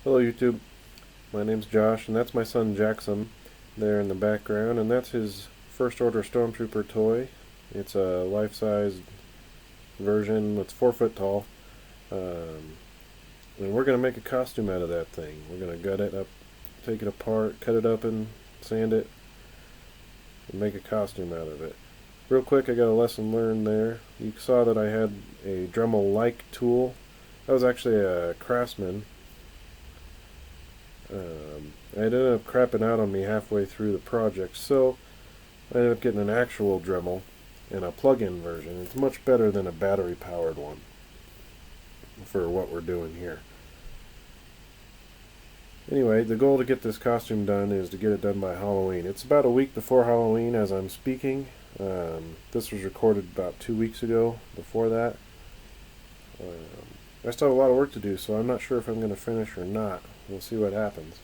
Hello YouTube, my name's Josh and that's my son Jackson there in the background, and that's his First Order Stormtrooper toy. It's a life-size version that's 4 foot tall, um, and we're going to make a costume out of that thing. We're going to gut it up, take it apart, cut it open, sand it, and make a costume out of it. Real quick, I got a lesson learned there. You saw that I had a Dremel-like tool. That was actually a Craftsman. It ended up crapping out on me halfway through the project, so I ended up getting an actual Dremel and a plug-in version. It's much better than a battery-powered one for what we're doing here. Anyway, the goal to get this costume done is to get it done by Halloween. It's about a week before Halloween as I'm speaking. This was recorded about 2 weeks ago. Before that, I still have a lot of work to do, so I'm not sure if I'm going to finish or not. We'll see what happens.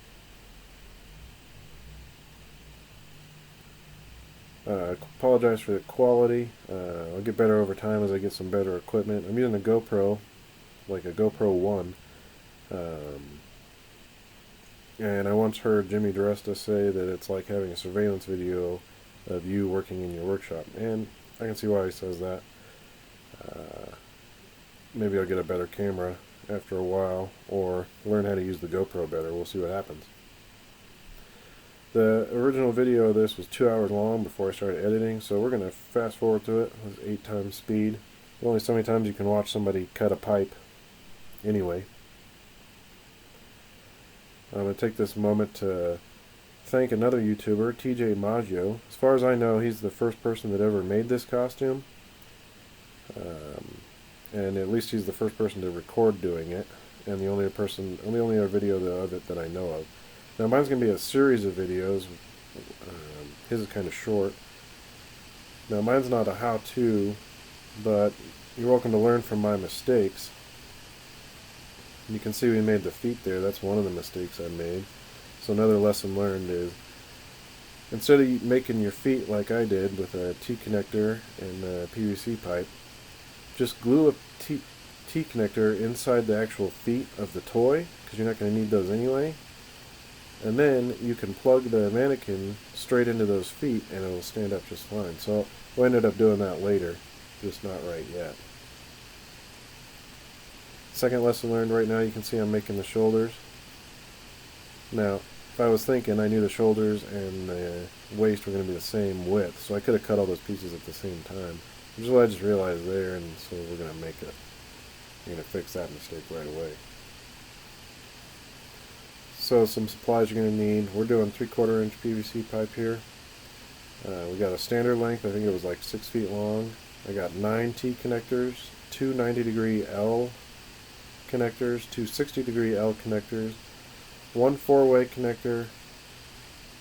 Apologize for the quality. I'll get better over time as I get some better equipment. I'm using a GoPro, like a GoPro 1. And I once heard Jimmy DiResta say that it's like having a surveillance video of you working in your workshop. And I can see why he says that. Maybe I'll get a better camera after a while, or learn how to use the GoPro better. We'll see what happens. The original video of this was 2 hours long before I started editing, so we're going to fast forward to it with 8 times speed. There's only so many times you can watch somebody cut a pipe. Anyway, I'm going to take this moment to thank another YouTuber, TJ Maggio. As far as I know, he's the first person that ever made this costume. And at least he's the first person to record doing it, and the only other video of it that I know of. Now mine's going to be a series of videos. His is kind of short. Now mine's not a how-to, but you're welcome to learn from my mistakes. You can see we made the feet there. That's one of the mistakes I made. So another lesson learned is, instead of making your feet like I did with a T-connector and a PVC pipe, just glue a T-connector inside the actual feet of the toy, because you're not going to need those anyway. And then you can plug the mannequin straight into those feet and it'll stand up just fine. So we ended up doing that later, just not right yet. Second lesson learned right now, you can see I'm making the shoulders. Now, if I was thinking, I knew the shoulders and the waist were going to be the same width, so I could have cut all those pieces at the same time. Which is what I just realized there, and so we're going to fix that mistake right away. So some supplies you're going to need. We're doing 3/4 inch PVC pipe here. We got a standard length, I think it was like 6 feet long. I got 9 T connectors, 2 90-degree L connectors, 2 60-degree L connectors, 1 4-way connector,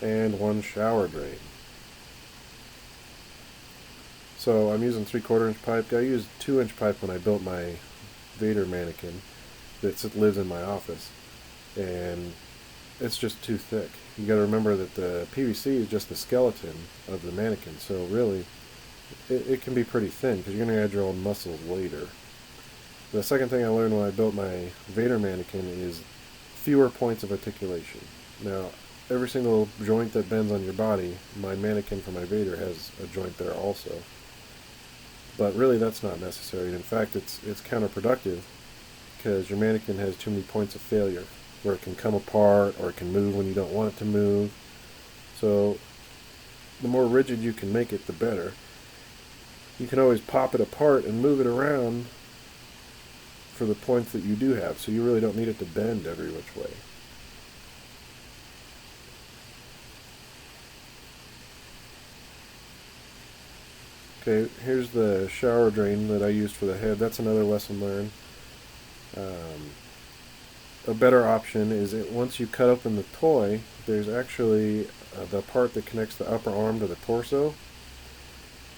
and 1 shower drain. So I'm using 3/4 inch pipe. I used 2-inch pipe when I built my Vader mannequin that lives in my office, and it's just too thick. You got to remember that the PVC is just the skeleton of the mannequin, so really it can be pretty thin because you're going to add your own muscles later. The second thing I learned when I built my Vader mannequin is fewer points of articulation. Now, every single joint that bends on your body, my mannequin for my Vader has a joint there also. But really that's not necessary. In fact, it's counterproductive because your mannequin has too many points of failure, where it can come apart or it can move when you don't want it to move. So the more rigid you can make it, the better. You can always pop it apart and move it around for the points that you do have, so you really don't need it to bend every which way. Okay, here's the shower drain that I used for the head. That's another lesson learned. A better option is that once you cut open the toy, there's actually the part that connects the upper arm to the torso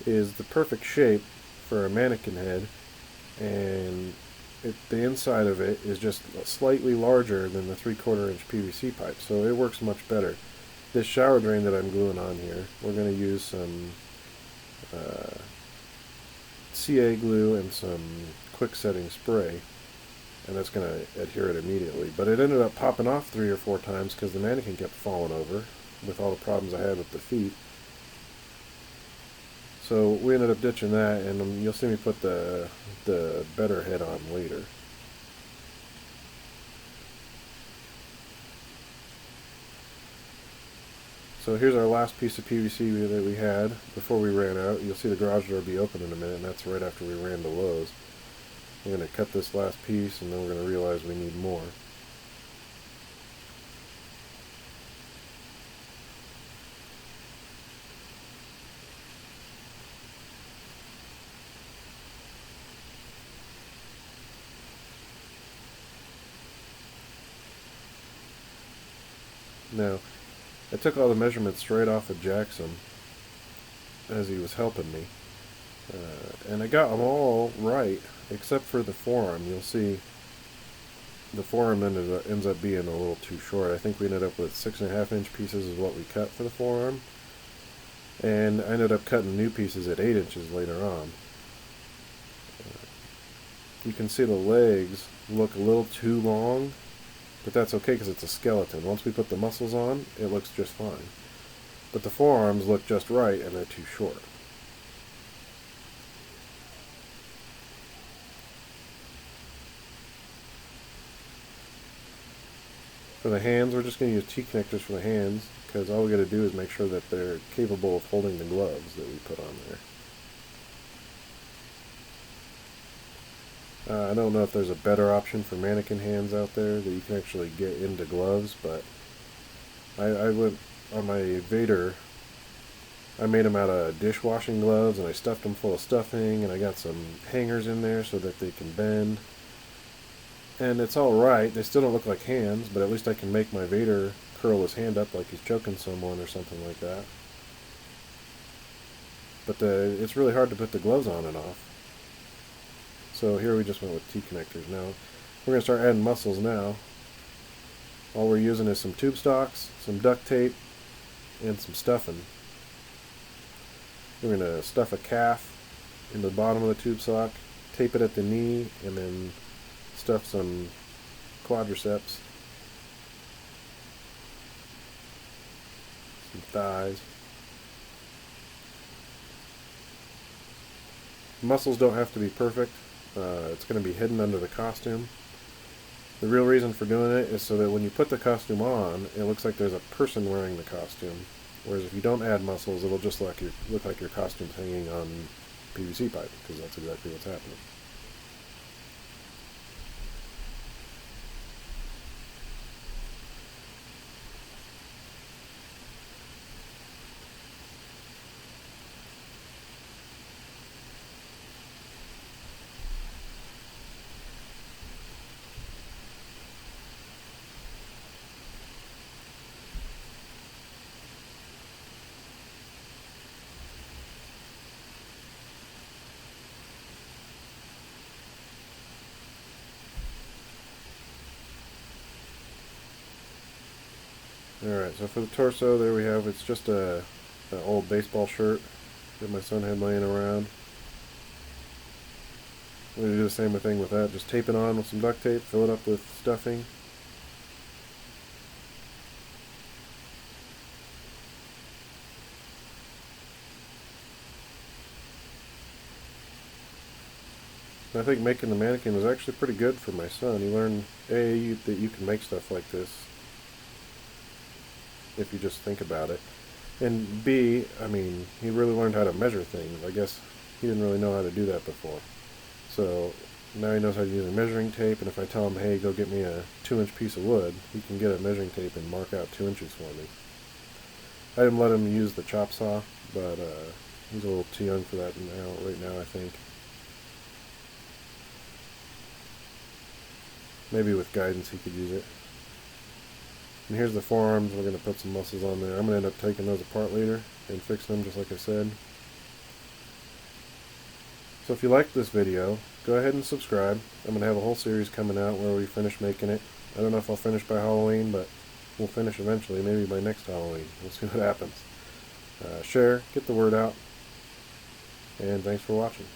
is the perfect shape for a mannequin head, and the inside of it is just slightly larger than the 3/4 inch PVC pipe, so it works much better. This shower drain that I'm gluing on here, we're going to use some CA glue and some quick setting spray. and that's going to adhere it immediately. But it ended up popping off 3 or 4 times because the Mannequin kept falling over with all the problems I had with the feet. So we ended up ditching that, and you'll see me put the better head on later. So here's our last piece of PVC that we had before we ran out. You'll see the garage door be open in a minute, and that's right after we ran to Lowe's. We're going to cut this last piece, and then we're going to realize we need more. Now, I took all the measurements straight off of Jackson as he was helping me, and I got them all right except for the forearm. You'll see the forearm ends up being a little too short. I think we ended up with 6.5 inch pieces is what we cut for the forearm, and I ended up cutting new pieces at 8 inches later on. You can see the legs look a little too long, but that's okay because it's a skeleton. Once we put the muscles on, it looks just fine. But the forearms look just right, and they're too short. For the hands, we're just going to use T-connectors for the hands, because all we got to do is make sure that they're capable of holding the gloves that we put on there. I don't know if there's a better option for mannequin hands out there that you can actually get into gloves, but I went on my Vader. I made them out of dishwashing gloves, and I stuffed them full of stuffing, and I got some hangers in there so that they can bend. And it's alright. They still don't look like hands, but at least I can make my Vader curl his hand up like he's choking someone or something like that. But it's really hard to put the gloves on and off. So here we just went with T-connectors. Now, we're going to start adding muscles now. All we're using is some tube stocks, some duct tape, and some stuffing. We're going to stuff a calf in the bottom of the tube sock, tape it at the knee, and then stuff some quadriceps, some thighs. Muscles don't have to be perfect. It's going to be hidden under the costume. The real reason for doing it is so that when you put the costume on, it looks like there's a person wearing the costume. Whereas if you don't add muscles, it'll just look like your costume's hanging on PVC pipe, because that's exactly what's happening. Alright, so for the torso, there we have, it's just an old baseball shirt that my son had laying around. We're going to do the same thing with that, just tape it on with some duct tape, fill it up with stuffing. I think making the mannequin was actually pretty good for my son. He learned, A, that you can make stuff like this if you just think about it. And B, I mean, he really learned how to measure things. I guess he didn't really know how to do that before. So now he knows how to use a measuring tape, and if I tell him, hey, go get me a 2-inch piece of wood, he can get a measuring tape and mark out 2 inches for me. I didn't let him use the chop saw, but he's a little too young for that right now, I think. Maybe with guidance he could use it. And here's the forearms. We're going to put some muscles on there. I'm going to end up taking those apart later and fixing them just like I said. So if you liked this video, go ahead and subscribe. I'm going to have a whole series coming out where we finish making it. I don't know if I'll finish by Halloween, but we'll finish eventually, maybe by next Halloween. We'll see what happens. Share, get the word out, and thanks for watching.